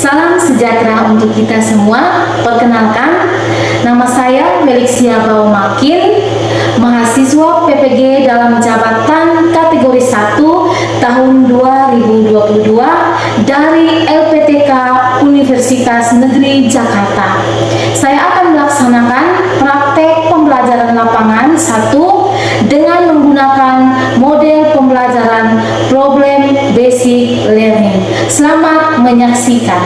Salam sejahtera untuk kita semua. Perkenalkan, nama saya Melixia Baumakin, mahasiswa PPG dalam jabatan kategori 1 tahun 2022 dari LPTK Universitas Negeri Jakarta. Saya akan melaksanakan praktek pembelajaran lapangan 1 dengan menggunakan model pembelajaran problem basic learning. Selamat menyaksikan.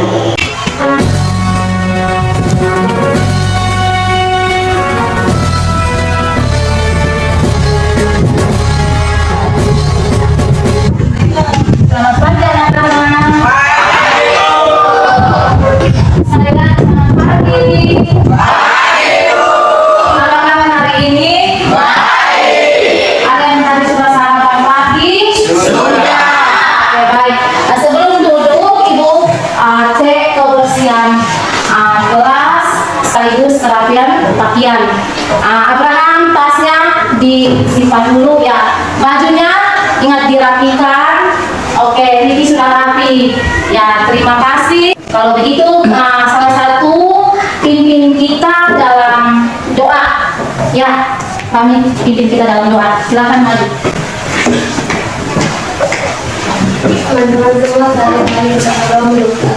Selamat pagi anak-anak. Selamat pagi. Apakah hari ini? Ada yang tadi sudah sarapan pagi? Sudah. Oke, baik. Sebelum duduk, Ibu cek kebersihan kelas sekaligus kerapian pakaian. Abraham, tasnya disimpan dulu ya. Bajunya ingat dirapikan. Oke, ini sudah rapi. Ya, terima kasih. Kalau begitu, salah satu pimpin kita dalam doa. Ya, kami pimpin kita dalam doa. Silakan maju. Teman-teman semua, saling saling berdoa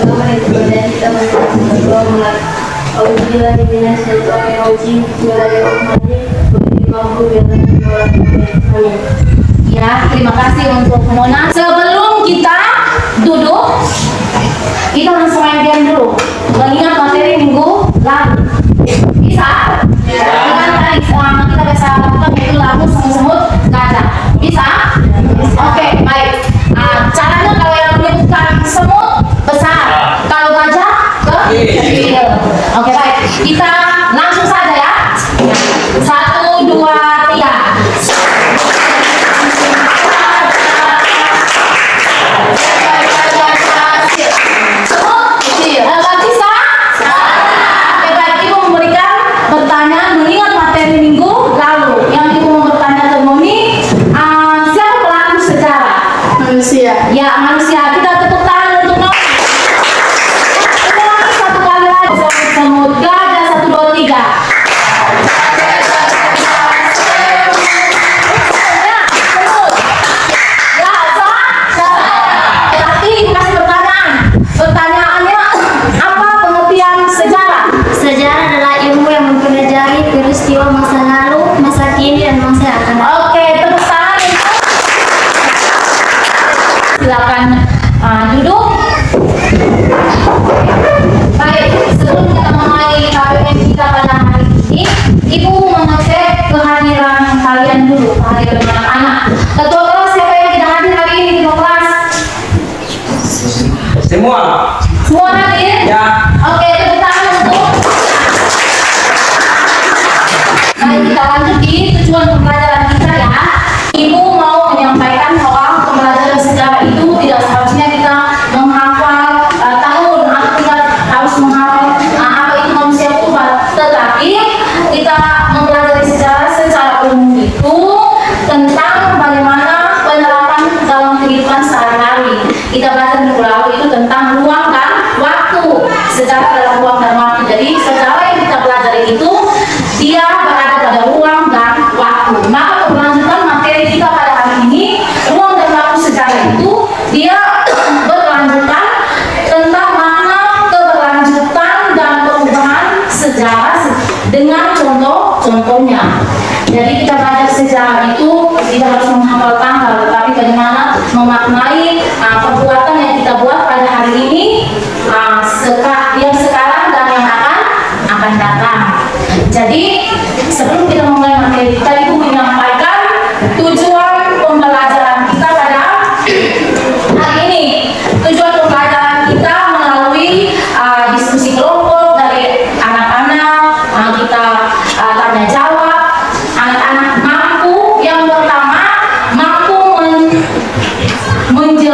agama itu dan kita berdoa mulai. Alhamdulillah dimana syaitan yang uji bismillahirrahmanirrahim beri mampu yang amin. Ya, terima kasih untuk Mona. Sebelum kita duduk, kita langsung main game dulu. Mengingat materi minggu lalu. Bisa? Ya. Kan tadi kita biasa lakukan yaitu lagu semut-semut gajah. Bisa? Oke, baik. Caranya kalau yang menyebutkan semut besar, kalau gajah kecil. Oke, baik. Kita langsung saja ya. 1, 2, 3. Ya, manusia. Kita tepuk tangan untuk Noah. Satu kali lagi. Semut gajah 1, 2, 3. Tapi kasih pertanyaan. Pertanyaannya, apa pengertian sejarah? Sejarah adalah ilmu yang mempelajari peristiwa masa lalu, masa kini, dan masa yang akan datang. Oke, tepuk tangan. Silakan duduk. Baik, sebelum kita mulai KPM kita pada hari ini, Ibu mengecek kehadiran kalian dulu, kehadiran anak-anak. Ketua kelas siapa yang tidak hadir hari ini di kelas? Semua. Semua hadir? Ya. Oke, tepuk tangan untuk. Baik, kita lanjut di tujuan pembelajaran kita ya. Ibu mau menyampaikan bahwa pembelajaran sejarah itu tidak seharusnya kita menghafal tahun atau tidak harus menghafal apa itu manusia purba, tetapi kita mempelajari sejarah secara umum itu tentang bagaimana penerapan dalam kehidupan sehari-hari. Kita belajar minggu lalu itu tentang ruang dan waktu, sejarah dalam ruang dan waktu. Jadi sejarah yang kita pelajari itu dia berada pada ruang dan waktu. Maka keberlanjutan materi kita pada hari ini, ruang dan waktu sejarah itu dia berkelanjutan tentang makna keberlanjutan dan perubahan sejarah dengan contoh-contohnya. Jadi kita belajar sejarah itu tidak harus menghafal tanggal, tetapi bagaimana memaknai perbuatan yang kita buat pada hari ini, yang sekarang dan yang akan datang. Jadi sebelum kita mulai materi kita, Ibu menyampaikan tujuan pembelajaran kita pada hari ini. Tujuan pembelajaran kita melalui diskusi kelompok dari anak-anak, kita tanya jawab. Anak-anak mampu, yang pertama mampu menjawab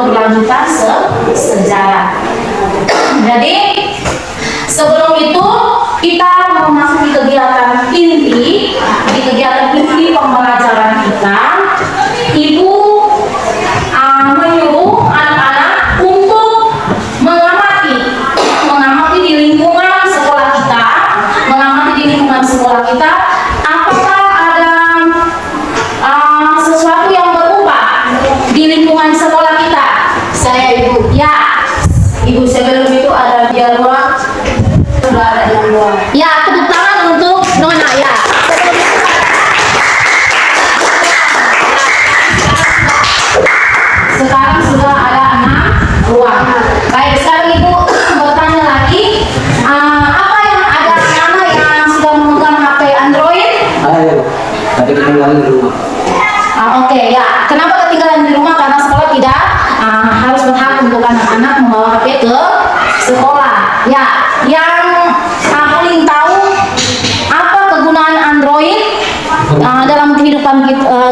keberlanjutan sejarah. Jadi sebelum itu kita memasuki kegiatan inti. Di kegiatan inti pembelajaran kita, Ibu menyuruh anak-anak untuk mengamati di lingkungan sekolah kita, apakah ada sesuatu yang berubah di lingkungan sekolah kita. Saya Ibu. Ya, Ibu, sebelum itu ada dialog. Sudah ada yang luar. Ya, tepuk tangan untuk Nona ya. Sebelum itu sekarang sudah ada 6 ruang. Baik, sekarang Ibu bertanya lagi, apa yang ada anak yang sudah memegang HP Android? Ayo, tapi ketinggalan di rumah. Oke, ya. Kenapa ketinggalan di rumah? Karena sekolah tidak harus berhak untuk anak-anak membawa HP ke sekolah. Ya, yang paling tahu apa kegunaan Android dalam kehidupan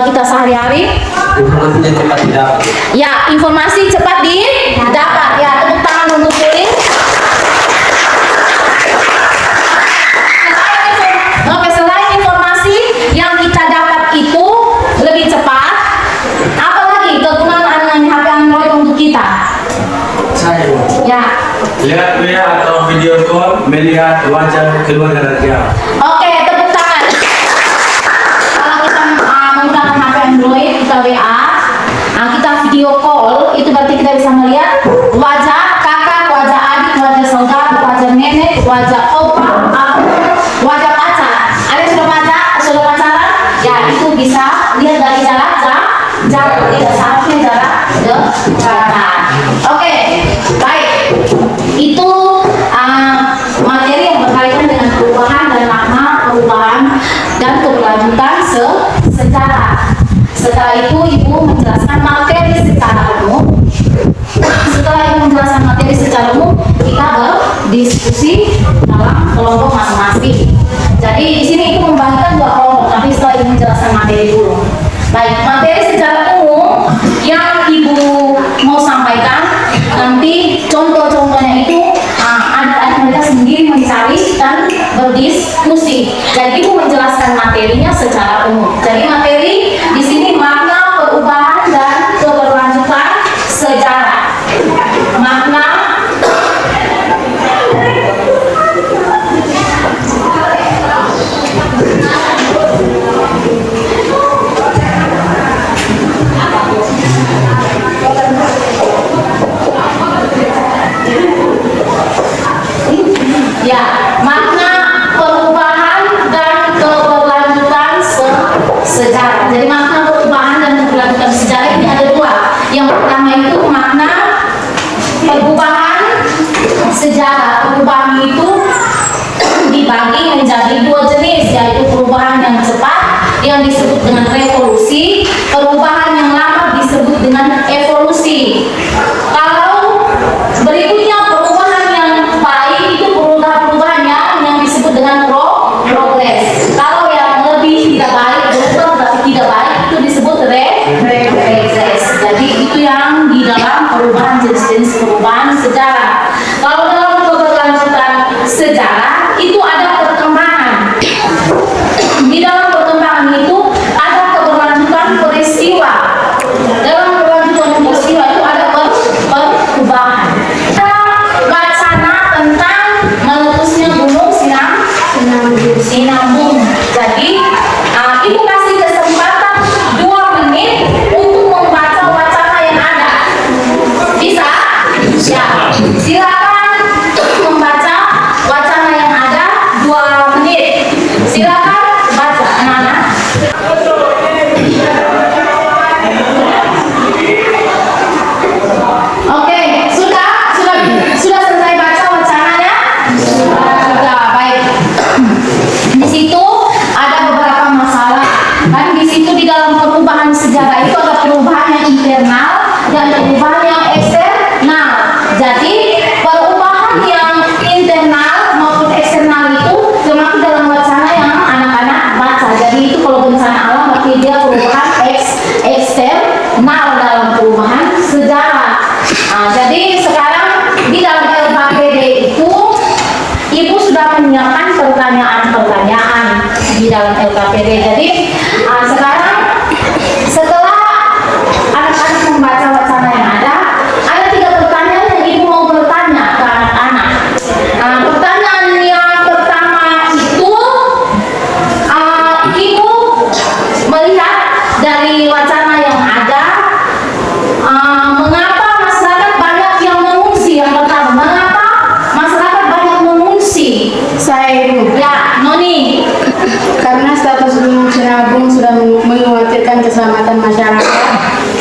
kita sehari-hari? Informasinya cepat didapat. Ya, informasi cepat didapat. Ya, tepuk tangan untuk Suling. Oke, selain informasi yang kita dapat itu lebih cepat, apa lagi kegunaan HP Android untuk kita? Saya Ya, lihat atau video call melihat wajah keluarga dia. oke, tepuk tangan. Kalau kita menggunakan HP Android, kita WA, kita video call, itu berarti kita bisa melihat wajah kakak, wajah adik, wajah saudara, wajah nenek, wajah opa, wajah pacar. Ada yang sudah pacaran? Ya, itu bisa lihat dari jarak, tidak seharusnya jarak dekat. Oke, baik. Itu materi yang berkaitan dengan perubahan dan makna perubahan dan keberlanjutan sejarah. Setelah itu Ibu menjelaskan materi secara umum. Setelah Ibu menjelaskan materi secara umum, kita berdiskusi dalam kelompok masing-masing. Jadi di sini Ibu membagikan 2 kelompok, tapi setelah Ibu menjelaskan materi dulu. Baik, materi secara umum yang Ibu mau sampaikan, nanti contoh-contohnya itu adik-adik mereka sendiri mencari dan berdiskusi. Jadi Ibu menjelaskan materinya secara umum. Jadi materi di sini makna perubahan dan keberlanjutan sejarah. Makna ya, makna perubahan dan keberlanjutan sejarah. Jadi makna perubahan dan keberlanjutan sejarah ini ada 2. Yang pertama itu makna perubahan sejarah. Perubahan itu dibagi menjadi 2 jenis, yaitu perubahan yang cepat yang disebut dengan revolusi, perubahan yang lambat disebut dengan evolusi. Kalau berikutnya perubahan yang baik itu perubahan yang disebut dengan progres. Kalau yang lebih tidak baik, berubah tapi tidak baik, itu disebut regres. Jadi itu yang di dalam perubahan, jenis-jenis perubahan sejarah. Kalau dalam keberlanjutan sejarah itu ada perkembangan. Di dalam perkembangan itu ada keberlanjutan peristiwa. Dalam keberlanjutan peristiwa itu ada perubahan. Wacana tentang meletusnya gunung Sinabung. Jadi Ibu kasih kesempatan 2 menit untuk membaca wacana yang ada. Bisa? Ya. Silakan membaca wacana yang ada 2 menit. Silakan baca, anak-anak. Oke, sudah selesai baca wacananya? Sudah, baik. Di situ ada beberapa masalah. Dan di situ di dalam perubahan sejarah itu ada perubahan yang internal dan perubahan yang eksternal. Jadi perubahan yang internal maupun eksternal itu termasuk dalam wacana yang anak-anak baca. Jadi itu kalau bencana alam berarti dia perubahan eksternal dalam perubahan sejarah. dalam LKPD. Jadi sekarang setelah anak-anak membaca wacana yang ada 3 pertanyaan yang ibu mau bertanya ke anak-anak. Pertanyaan yang pertama itu ibu melihat dari wacana yang ada, mengapa masyarakat banyak yang mengungsi? Yang pertama, mengapa masyarakat banyak mengungsi? Saya Ibu, Ya, Noni. karena status Gunung Sinabung sudah mengkhawatirkan keselamatan masyarakat.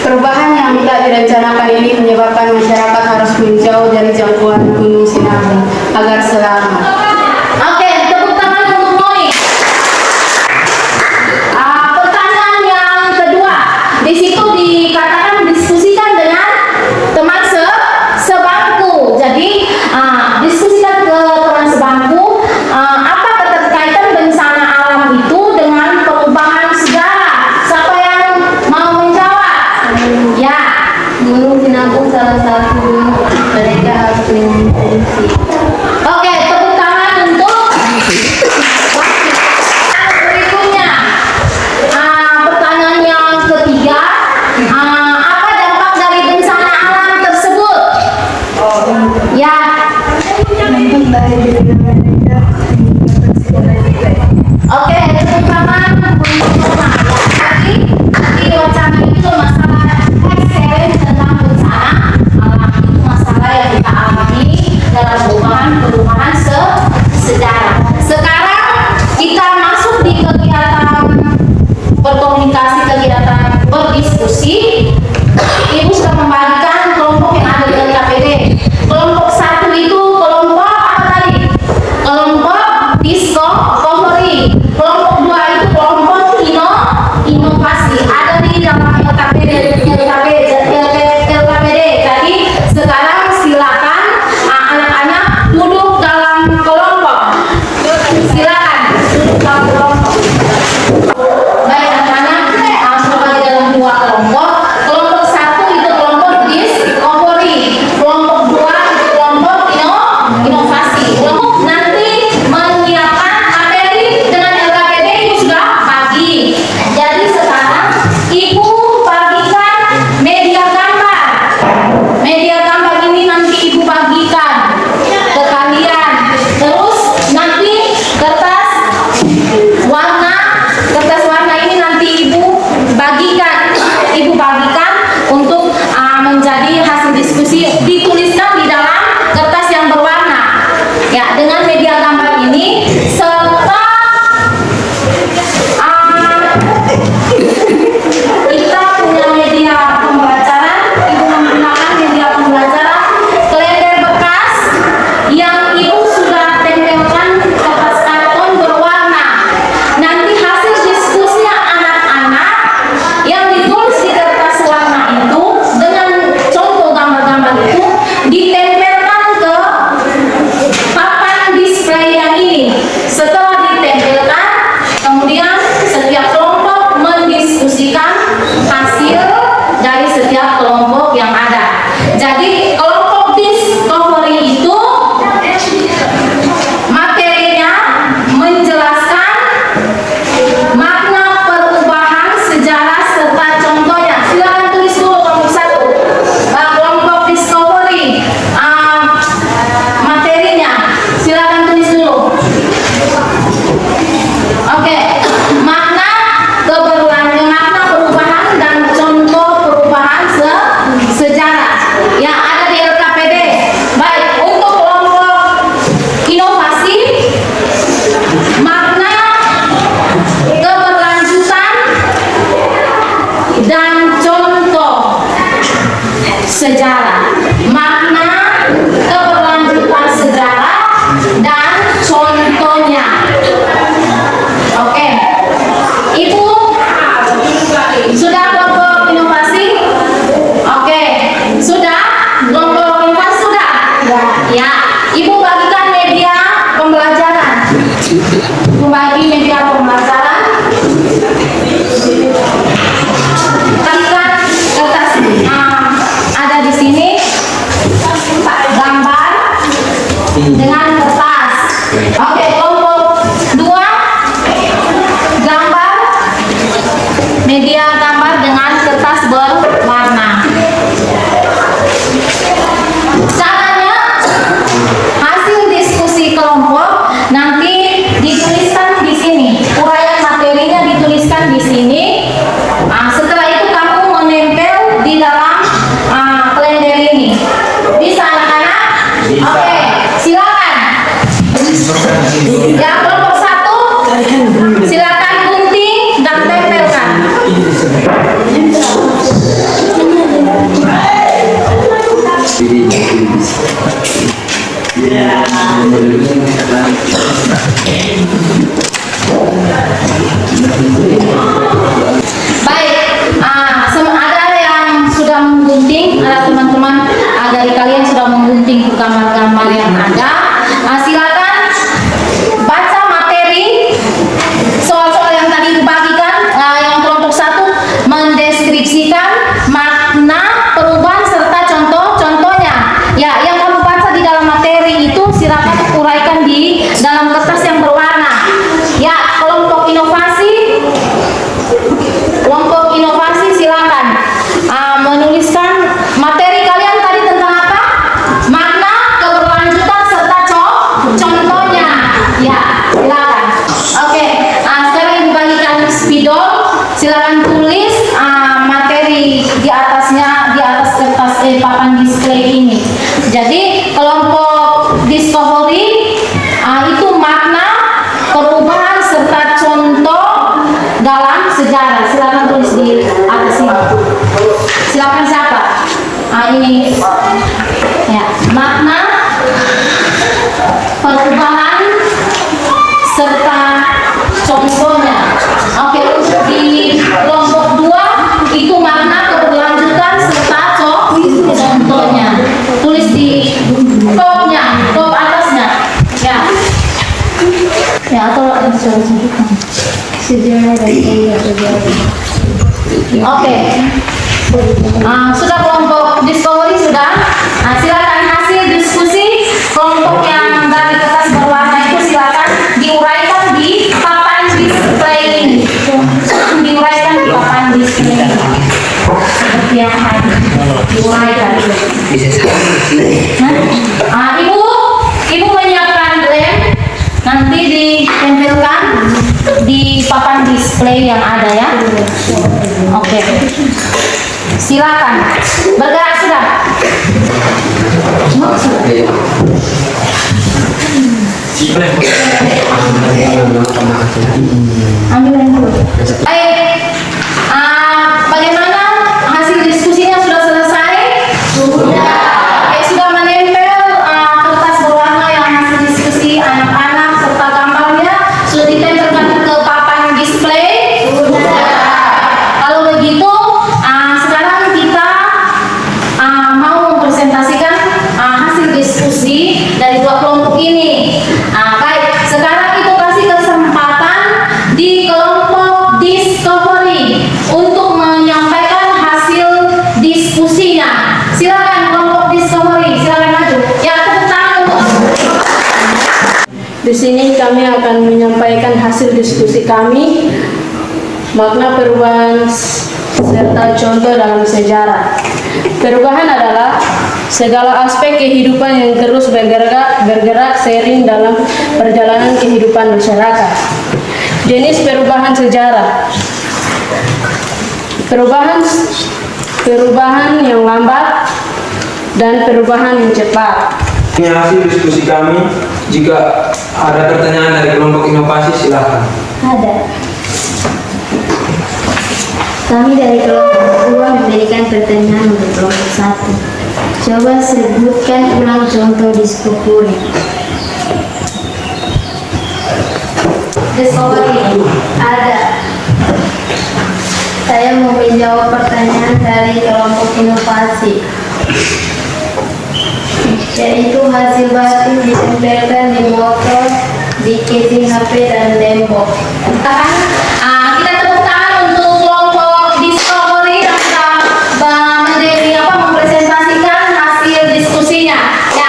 Perubahan yang tidak direncanakan ini menyebabkan masyarakat harus menjauh dari jangkauan Gunung Sinabung agar selamat. Oke, tepuk tangan untuk Noni. Pertanyaan yang kedua, di situ dikatakan diskusikan dengan teman sebangku. Jadi diskusikan ke teman sebangku apa keterkaitan bencana alam itu dengan perubahan sejarah. Siapa yang mau menjawab? Ya. Gunung Sinabung salah satu gunung mereka harus mengungsi. Oke, tepuk tangan untuk berikutnya. Pertanyaan yang ketiga, apa dampak dari bencana alam tersebut? Ya, oke, tepuk tangan untuk Nona. Jadi di wacana itu masalah excellence tentang bencana alam itu masalah yang kita alami dalam perubahan sejarah. Sekarang kita masuk di kegiatan berkomunikasi, kegiatan berdiskusi. Ibu sudah membagikan kelompok yang ada di LKPD. Kelompok 1 itu kelompok apa tadi? Kelompok discovery. Kelompok 2 itu kelompok inovasi. Ada di dalam LKPD. Jadi sekarang silakan anak-anak duduk dalam kelompok. Silakan duduk dalam kelompok. Baik anak-anak, berbagi dalam 2 kelompok. Kelompok 1 itu kelompok discovery. Kelompok 2 itu kelompok inovasi. Kelompok nanti menyiapkan materi dengan LKPD itu sudah bagi. Jadi sekarang ibu bagikan media gambar. Media gambar ini nanti ibu bagikan ke kalian. Terus nanti kertas warna ini nanti ibu bagikan untuk menjadi hasil diskusi, dituliskan di dalam kertas yang berwarna ya dengan media gambar ini serta kita punya media pembelajaran. Ibu menggunakan media pembelajaran kalender bekas yang ibu sudah tempelkan kertas karton berwarna. Nanti hasil diskusinya anak-anak yang ditulis di kertas warna itu dengan contoh gambar-gambar itu ditempelkan ke papan display yang ini. Setelah ditempelkan, kemudian setiap kelompok mendiskusikan hasil dari setiap kelompok yang ada. Jadi kelompok discovery itu materinya menjelaskan makna perubahan sejarah serta contohnya. Silakan tulis dulu kelompok 1. Kelompok discovery materinya silakan tulis dulu. Oke, makna perubahan dan contoh perubahan sejarah yang ada di LKPD. Baik, untuk kelompok inovasi, makna keberlanjutan dan contoh sejarah. Makna keberlanjutan sejarah dan contohnya. Oke, ibu sudah kelompok inovasi? Oke, sudah kelompok inovasi sudah? Ya, ibu bagikan media pembelajaran. Ibu bagi media pembelajaran. Bagikan kertas ada di sini. atasnya, di atas kertas papan display ini. Jadi kelompok discovery itu makna, perubahan serta contoh dalam sejarah. Silakan tulis di atas ini. Silakan siapa? Ini ya, makna, perubahan serta contohnya. Oke, untuk di kelompok 2 itu makna, keberlanjutan serta contohnya. Tulis di top atasnya. Ya. Ya, atau Sejarah dan sejarah. oke. Sudah kelompok discovery sudah. Silakan hasil diskusi kelompok yang dari kertas berwarna itu silakan diuraikan di papan display ini. Diuraikan di papan display ini. Seperti yang tadi diuraikan. Ibu menyiapkan lem, nanti ditempelkan di papan display yang ada ya. Oke. Silakan. Bergerak sudah. Ambil yang dulu. Baik. Bagaimana hasil diskusinya, sudah selesai? Sudah. Sudah menempel kertas berwarna yang hasil diskusi anak-anak serta gambarnya sudah ditempelkan ke papan display? Sudah. Kalau begitu, sekarang kita mau mempresentasikan hasil diskusi dari 2 kelompok ini. Baik, sekarang itu kasih kesempatan di kelompok discovery untuk menyampaikan hasil diskusinya. Silakan kelompok discovery, silakan maju. Ya, tepuk tangan untuk. Di sini kami akan menyampaikan hasil diskusi kami, makna perubahan serta contoh dalam sejarah. Perubahan adalah segala aspek kehidupan yang terus bergerak seiring dalam perjalanan kehidupan masyarakat. Jenis perubahan sejarah. Perubahan yang lambat dan perubahan yang cepat. Ini hasil diskusi kami. Jika ada pertanyaan dari kelompok inovasi, silakan. Ada. Kami dari kelompok 2 memberikan pertanyaan untuk kelompok 1. Coba sebutkan ulang contoh discovery. Discovery. Ada. Saya mau menjawab pertanyaan dari kelompok inovasi. Yaitu hasil batik ditempelkan di motor, di casing HP dan tembok. Kita tepuk tangan untuk kelompok discovery yang sudah mempresentasikan hasil diskusinya. Ya.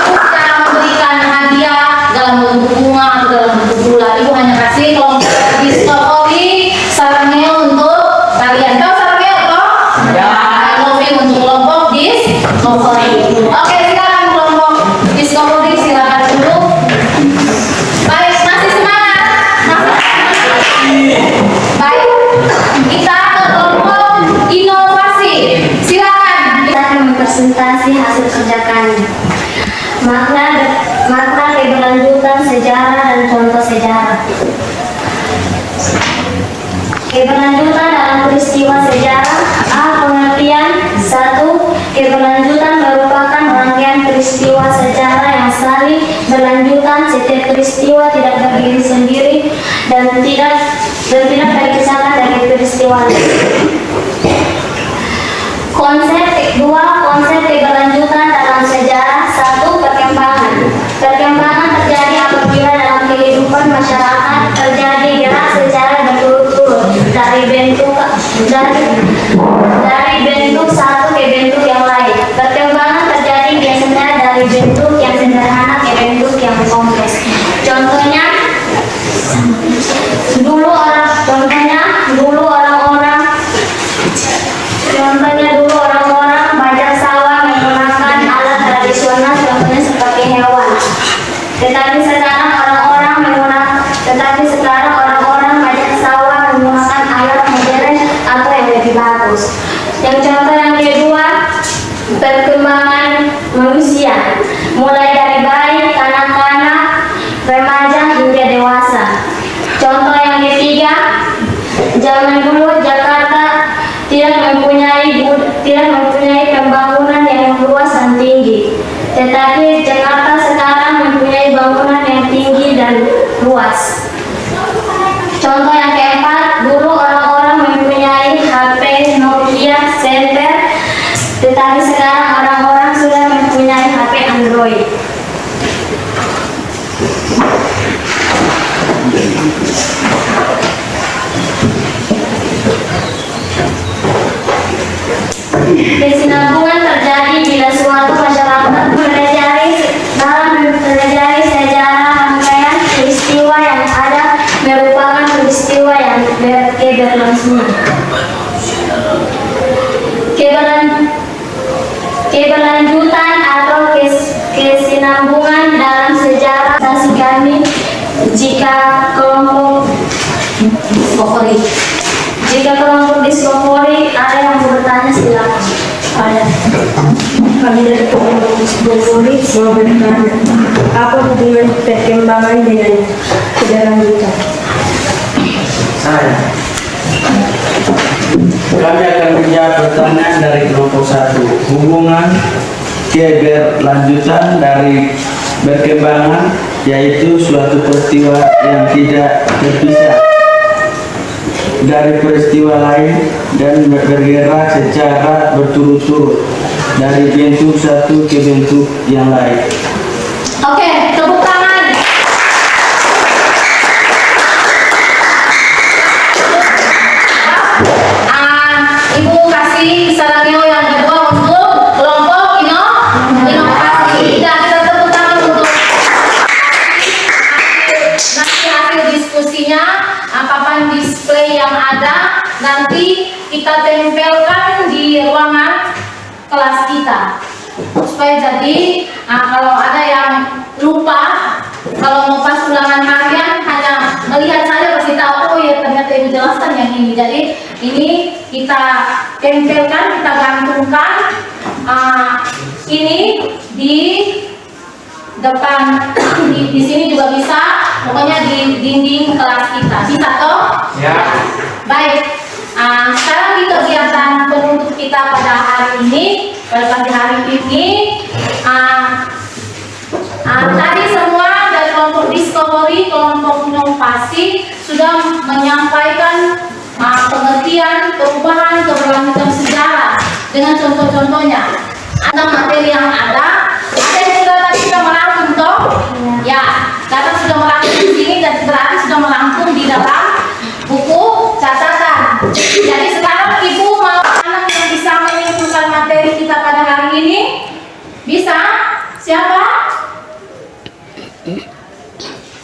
Kita memberikan hadiah dalam bentuk bunga atau dalam bentuk gula. Ibu hanya kasih kelompok discovery sarangnya untuk kalian. Tahu sarangnya apa? Ya. Untuk kelompok discovery. Oke, silakan kelompok discovery, silakan dulu. Baik, masih semangat. Baik, kita ke kelompok inovasi. Silakan. Kita akan mempresentasi hasil kerja kami. Makna keberlanjutan sejarah dan contoh sejarah. Keberlanjutan dalam peristiwa sejarah. Pengertian 1. Keberlanjutan merupakan rangkaian peristiwa sejarah yang saling berlanjutan. Setiap peristiwa tidak berdiri sendiri dan tidak terpisahkan dari peristiwa lain. Konsep keberlanjutan dalam sejarah. 1. Perkembangan. Perkembangan terjadi apabila dalam kehidupan masyarakat terjadi gerak secara berturut-turut dari bentuk satu ke bentuk yang lain. Perkembangan terjadi biasanya dari bentuk yang sederhana ke bentuk yang kompleks. Contohnya dulu orang-orang belajar sawah menggunakan alat tradisional, contohnya seperti hewan. Tetapi sekarang orang-orang belajar sawah menggunakan bagus. Yang contoh yang kedua, perkembangan manusia, mulai dari bayi, kanak-kanak, remaja hingga dewasa. Contoh yang ketiga, zaman dulu Jakarta tidak mempunyai pembangunan yang luas dan tinggi, tetapi Jakarta sekarang mempunyai bangunan yang tinggi dan luas. Contoh yang keempat, dulu orang-orang mempunyai HP Nokia, Center, tetapi sekarang orang-orang sudah mempunyai HP Android. Kesinambungan terjadi bila suatu masyarakat mempelajari sejarah rangkaian peristiwa yang ada merupakan peristiwa yang keberlangsungan. Keberlanjutan atau kesinambungan dalam sejarah sasi kami jika kelompok diskofori ada yang bertanya silakan. Kami dari kelompok diskofori mau bertanya, apa hubungan perkembangan dengan keberlanjutan? Saya. Kami akan menjawab pertanyaan dari kelompok 1. Hubungan keberlanjutan dari berkembangan yaitu suatu peristiwa yang tidak terpisah dari peristiwa lain dan bergerak secara berturut-turut dari bentuk satu ke bentuk yang lain. Oke, tepuk tangan. Ibu kasih saranio yang kedua untuk kelompok inovasi. Dan kita tepuk tangan untuk nanti hasil diskusinya, papan display yang ada nanti kita tempelkan di ruangan kelas kita supaya jadi kalau ada yang lupa, kalau mau pas ulangan harian hanya melihat saja pasti tahu, oh ya ternyata ibu jelaskan yang ini. Jadi ini kita tempelkan, kita gantungkan ini di depan di sini juga bisa, pokoknya di dinding kelas kita. Bisa toh? Ya. Baik. Sekarang di kegiatan penutup kita pada hari ini, pada pagi hari ini, tadi semua dari kelompok discovery, kelompok inovasi sudah menyampaikan pengertian, perubahan, keberlanjutan sejarah dengan contoh-contohnya. Ada materi yang ada yang sudah tadi sudah merangkum toh? Ya, kata sudah merangkum di sini dan berarti sudah merangkum di dalam buku catatan. Jadi sekarang ibu mau anak yang bisa menyimpulkan materi kita pada hari ini? Bisa? Siapa?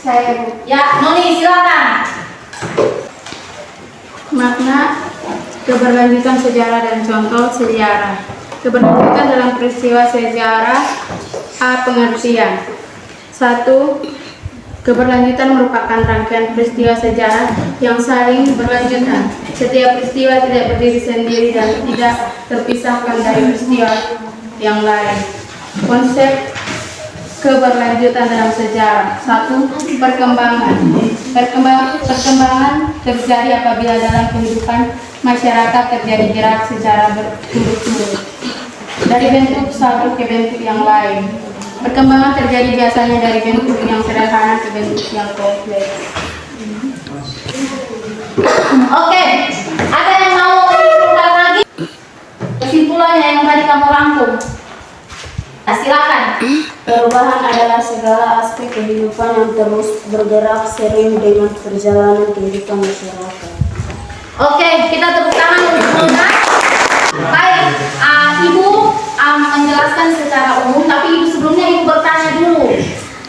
Saya Ya, Noni silakan. Makna keberlanjutan sejarah dan contoh sejarah. Keberlanjutan dalam peristiwa sejarah. A. Pengertian. 1. Keberlanjutan merupakan rangkaian peristiwa sejarah yang saling berlanjutan. Setiap peristiwa tidak berdiri sendiri dan tidak terpisahkan dari peristiwa yang lain. Konsep keberlanjutan dalam sejarah. 1. Perkembangan. Perkembangan terjadi apabila dalam kehidupan masyarakat terjadi gerak secara berturut-turut dari bentuk satu ke bentuk yang lain. Perkembangan terjadi biasanya dari bentuk yang sederhana ke bentuk yang kompleks. Oke, ada yang mau menyimpulkan lagi? Kesimpulannya yang tadi kamu rangkum. Silakan. perubahan adalah segala aspek kehidupan yang terus bergerak sering dengan perjalanan kehidupan masyarakat. Oke, kita tepuk tangan untuk Nona. Baik, Ibu menjelaskan secara umum, tapi Ibu sebelumnya Ibu bertanya dulu.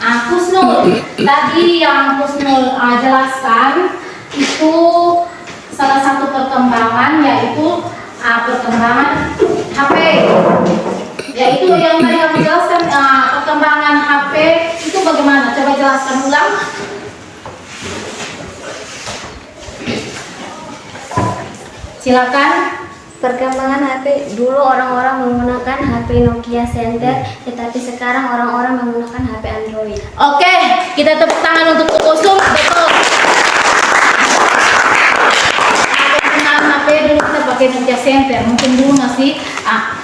Kusnul, tadi yang Kusnul jelaskan itu salah satu perkembangan, yaitu perkembangan HP. Yaitu yang tadi kamu jelaskan, perkembangan HP itu bagaimana? Coba jelaskan ulang. Silakan. Perkembangan HP, dulu orang-orang menggunakan HP Nokia Center, tetapi sekarang orang-orang menggunakan HP Android. Oke, kita tepuk tangan untuk Kusum. Betul. HP dulu kita pakai Nokia Center. Mungkin dulu masih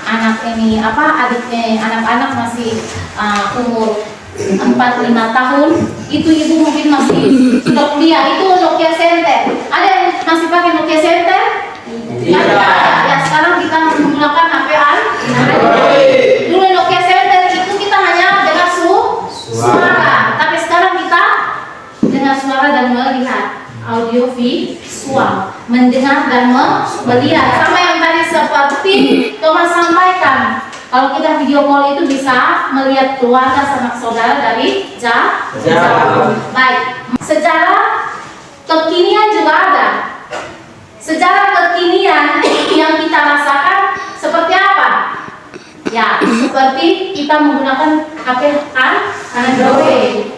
anak ini anak-anak masih umur 4-5 tahun. Itu ibu mungkin masih sudah kuliah. Itu Nokia Center. Ada yang masih pakai Nokia Center? Tidak. Ya sekarang kita menggunakan HP Android. Dulu Nokia Center itu kita hanya dengar suara, tapi sekarang kita dengar suara dan melihat audio visual, mendengar dan melihat. Sama yang tadi seperti Thomas sampaikan, kalau kita video call itu bisa melihat keluarga sanak saudara dari jauh. Baik, sejarah kekinian juga ada. Sejarah kekinian yang kita rasakan seperti apa? Ya, seperti kita menggunakan HP Android.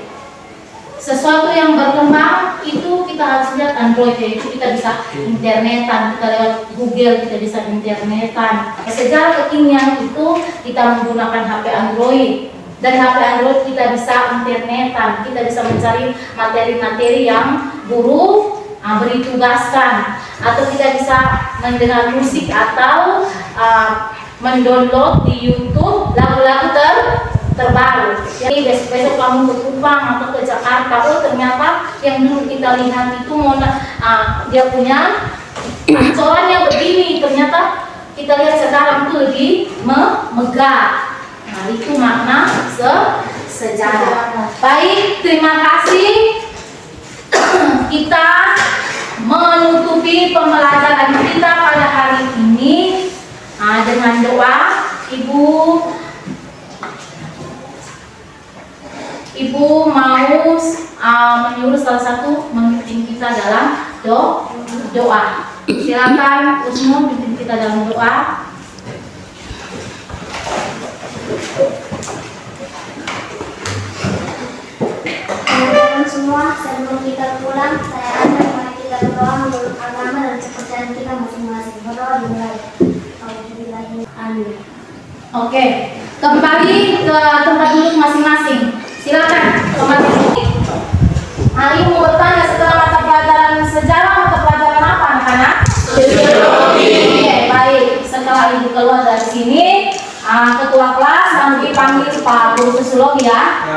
Sesuatu yang berkembang itu kita harus lihat Android, itu kita bisa internetan, kita lewat Google kita bisa internetan. Sejarah kekinian itu kita menggunakan HP Android. Dari HP Android kita bisa internetan, kita bisa mencari materi-materi yang guru beri tugaskan, atau kita bisa mendengar musik atau mendownload di YouTube lagu-lagu terbaru. Jadi besok-besok kamu ke Kupang atau ke Jakarta, oh ternyata yang dulu kita lihat itu dia punya acornya begini, ternyata kita lihat sekarang itu lebih megah. Nah itu makna sejarah. Baik, terima kasih. Kita menutupi pembelajaran kita pada hari ini dengan doa. Ibu mau menyuruh salah satu memimpin kita dalam doa. Silakan Usmu pimpin kita dalam doa. Teman-teman semua, sebelum kita pulang, saya ajak mari kita berdoa menurut agama dan kepercayaan kita masing-masing. Berdoa dimulai. Amin. Oke, kembali ke tempat duduk masing-masing. Silakan kembali. Hari mau bertanya setelah mata pelajaran sejarah, mata pelajaran apa anak-anak? Oke, baik. Setelah ibu keluar dari sini, ketua kelas nanti panggil Pak Guru Sosiologi ya.